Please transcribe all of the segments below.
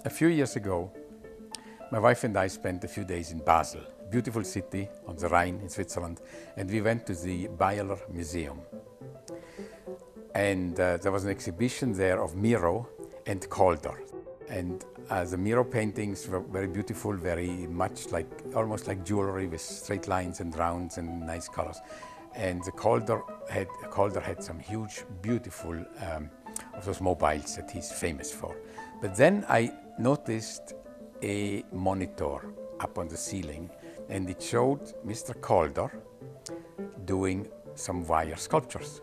A few years ago, my wife and I spent a few days in Basel, a beautiful city on the Rhine in Switzerland, and we went to the Barcelona Museum. And there was an exhibition there of Miro and Calder. And the Miro paintings were very beautiful, very much like, almost like jewelry with straight lines and rounds and nice colors. And the Calder had some huge, beautiful of those mobiles that he's famous for. But then I noticed a monitor up on the ceiling, and it showed Mr. Calder doing some wire sculptures.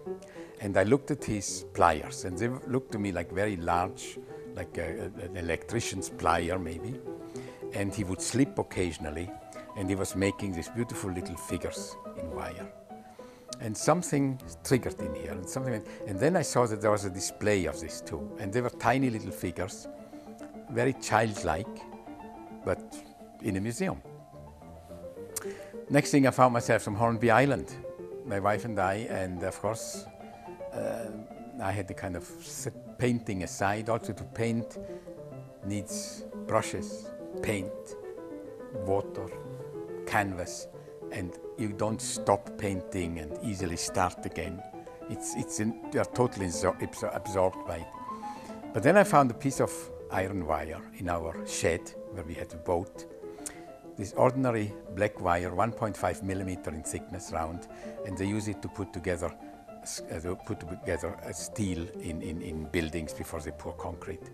And I looked at his pliers, and they looked to me like very large, like an electrician's plier maybe. And he would slip occasionally, and he was making these beautiful little figures in wire. And something triggered in here, and then I saw that there was a display of these too. And they were tiny little figures, very childlike, but in a museum. Next thing, I found myself on Hornby Island, my wife and I, and of course, I had to kind of set painting aside. Also, to paint needs brushes, paint, water, canvas, and you don't stop painting and easily start again. You're totally absorbed by it. But then I found a piece of iron wire in our shed where we had a boat. This ordinary black wire, 1.5 millimeter in thickness, round, and they use it to put together steel in buildings before they pour concrete.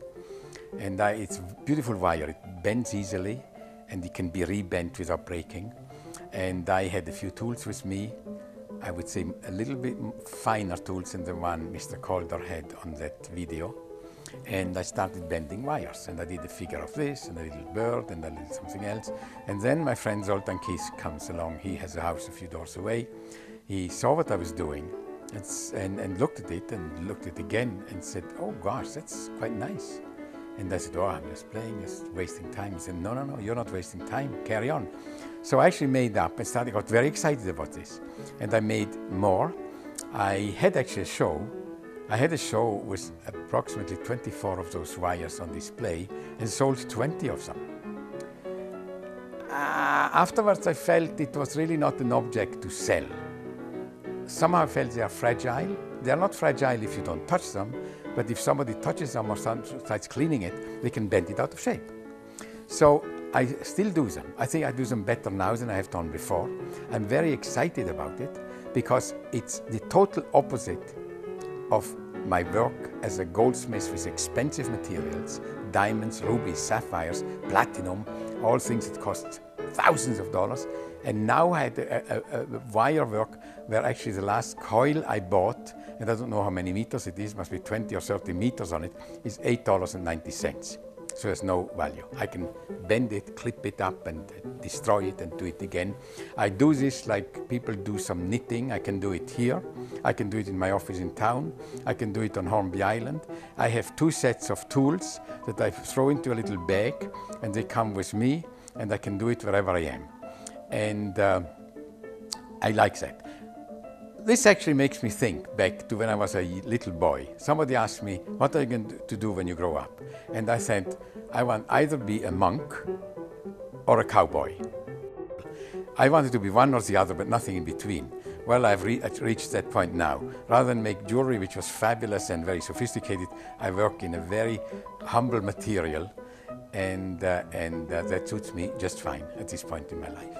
And it's beautiful wire. It bends easily, and it can be rebent without breaking. And I had a few tools with me. I would say a little bit finer tools than the one Mr. Calder had on that video. And I started bending wires, and I did a figure of this, and a little bird, and a little something else. And then my friend Zoltan Kiss comes along. He has a house a few doors away. He saw what I was doing and looked at it, and looked at it again, and said, "Oh gosh, that's quite nice." And I said, "Oh, I'm just playing, just wasting time." He said, No, you're not wasting time, carry on." So I actually made up and got very excited about this. And I made more. I had actually a show. I had a show with approximately 24 of those wires on display and sold 20 of them. Afterwards, I felt it was really not an object to sell. Somehow I felt they are fragile. They are not fragile if you don't touch them, but if somebody touches them or starts cleaning it, they can bend it out of shape. So I still do them. I think I do them better now than I have done before. I'm very excited about it because it's the total opposite of my work as a goldsmith with expensive materials, diamonds, rubies, sapphires, platinum, all things that cost thousands of dollars. And now I had a wire work where actually the last coil I bought, and I don't know how many meters it is, must be 20 or 30 meters on it, is $8.90. So there's no value. I can bend it, clip it up, and destroy it and do it again. I do this like people do some knitting. I can do it here. I can do it in my office in town. I can do it on Hornby Island. I have 2 sets of tools that I throw into a little bag, and they come with me, and I can do it wherever I am. And I like that. This actually makes me think back to when I was a little boy. Somebody asked me, "What are you going to do when you grow up?" And I said, "I want either be a monk or a cowboy." I wanted to be one or the other, but nothing in between. Well, I've reached that point now. Rather than make jewelry, which was fabulous and very sophisticated, I work in a very humble material, and that suits me just fine at this point in my life.